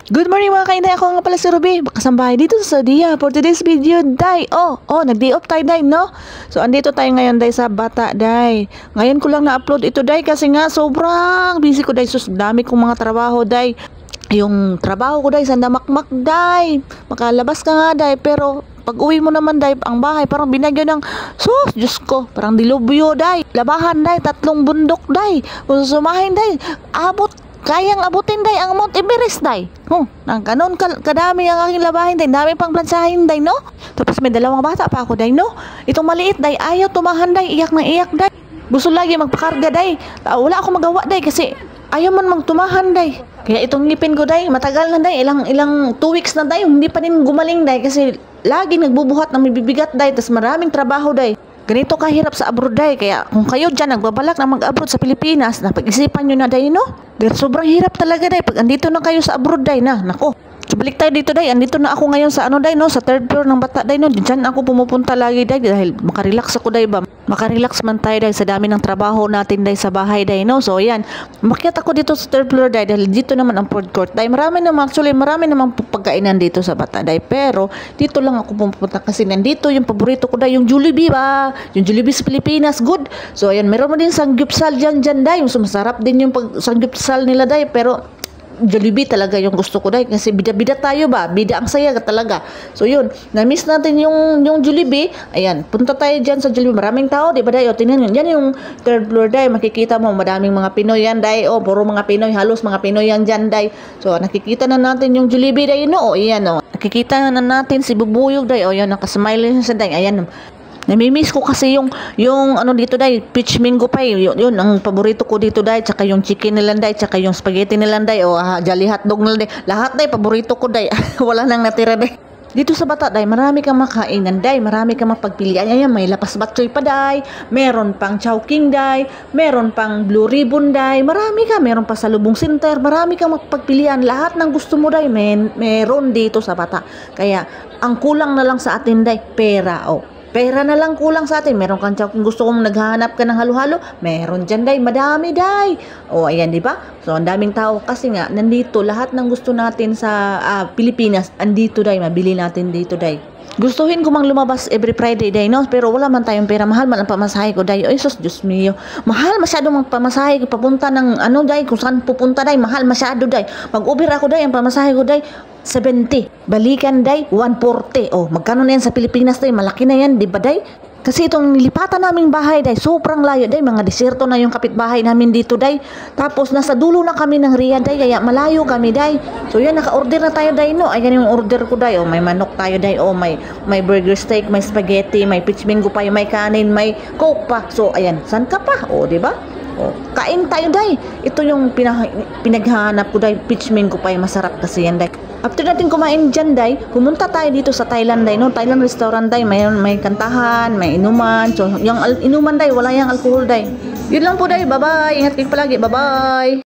Good morning mga kainday, ako nga pala si Ruby, kasambahay dito sa Saudia for today's video, day. Nag-day off tayo, day, no? So, andito tayo ngayon, day, sa Bata, day. Ngayon ko lang na-upload ito, day, kasi nga sobrang busy ko, day. Sus, dami kong mga trabaho, day. Yung trabaho ko, day, sa Damakmak, day. Makalabas ka nga, day, pero pag uwi mo naman, day, ang bahay, parang binagyo ng, sus, Diyos ko, parang dilubyo, day. Labahan, day, 3 bundok, day. Kung susumahin, day, kayang abutin, day, ang Mount Everest, day. Nang ganon kadami ang aking labahin, day. Dami pang plansahin, day, no? Tapos may 2 bata pa ako, day, no? Itong maliit, day, ayaw tumahan, day. Iyak na iyak, day. Gusto lagi magpakarga, day. Wala ako magawa, day, kasi ayaw man magtumahan, day. Kaya itong ngipin ko, day, matagal na, day. Ilang 2 weeks na, day. Hindi pa din gumaling, day, kasi lagi nagbubuhat ng mabibigat, day. Tapos maraming trabaho, day. Ganito kahirap sa abroad, day. Kaya kung kayo dyan nagbabalak na mag-abroad sa Pilipinas, napag-isipan nyo na, day, no? Dahil sobrang hirap talaga, day. Pag andito na kayo sa abroad, day, na, nako. So, balik tayo dito, day. Andito na ako ngayon sa day, no? Sa 3rd floor ng Bata, day, no? Diyan ako pumupunta lagi, day. Dahil makarelax ako, day, ba? Makarelax man tayo, day, sa dami ng trabaho natin, day, sa bahay, day, no? So, ayan. Makiat ako dito sa 3rd floor, day. Dahil dito naman ang food court, day. Marami naman pagkainan dito sa Bata, day. Pero, dito lang ako pumupunta kasi nandito yung paborito ko, day. Yung Jollibee, ba? Yung Jollibee sa Pilipinas, good. So, ayan. Meron mo din sanggupsal dyan, day. Yung sumasarap din yung sanggupsal nila, day. Pero, Jollibee talaga yung gusto ko, day, kasi bida-bida tayo, ba? Bida ang saya talaga. So yun, na-miss natin yung Jollibee. Ayan, punta tayo dyan sa Jollibee. Maraming tao, di ba, day? O, tingnan yun. Yan yung 3rd floor, day. Makikita mo, madaming mga Pinoy yan, day. O, puro mga Pinoy, halos mga Pinoy yan dyan, day. So, nakikita na natin yung Jollibee, day, no? O, ayan, o. Nakikita na natin si Bubuyog, day. O, yan, nakasmile siya, day. Ayan, namimiss ko kasi yung ano dito, day, peach mango pie. Yun ang paborito ko dito, day. Tsaka yung chicken nila, day. Tsaka yung spaghetti nila, day. O, jolly hotdog nila, day. Lahat, day, paborito ko, day. Wala nang natira, day. Dito sa Bata, day, marami kang makainan, day. Marami kang mapagpilian. Ayan, may lapas batchoy pa, day. Meron pang chowking, day. Meron pang blue ribbon, day. Marami ka. Meron pa sa Lubong Center. Marami kang mapagpilian. Lahat ng gusto mo, day, meron dito sa Bata. Kaya, ang kulang na lang sa atin, day, pera. O, pera na lang kulang sa atin. Meron kang kung gusto kong naghahanap ka ng halo-halo, meron dyan, day. Madami, day. O, ayan, di ba? So, ang daming tao kasi nga, nandito, lahat ng gusto natin sa Pilipinas, andito, day. Mabili natin dito, day. Gustuhin ko mang lumabas every Friday, day, no? Pero wala man tayong pera. Mahal man ang pamasahe ko, day. Ay, sus, Diyos mio. Mahal masyado mang pamasahe ko papunta ng, day, kung saan pupunta, day. Mahal masyado, day. Mag-Uber ako, day, ang pamasahe ko, day, 70. Balikan, day, 140. Oh, magkano na yan sa Pilipinas, day? Malaki na yan, di ba, day? Kasi itong nilipatan naming bahay, day, sobrang layo, day. Mga deserto na yung kapitbahay namin dito, day. Tapos, nasa dulo na kami ng Riyadh, day. Kaya malayo kami, day. So, yan, naka-order na tayo, day, no? Ayan yung order ko, day. Oh, may manok tayo, day. Oh, may burger steak, may spaghetti, may peach mango pa, may kanin, may coke pa. So, ayan, saan ka pa? Oh, di ba? Oh, kain tayo, day. Ito yung pinaghahanap ko, day. Peach mango pa, masarap kasi yan, day. After natin kumain dyan, day, pumunta tayo dito sa Thailand, day, no? Thailand restaurant, day. May kantahan, may inuman. So, yung inuman, day, wala yung alcohol, day. Yun lang po, day. Bye-bye. Ingat kayo palagi. Bye-bye.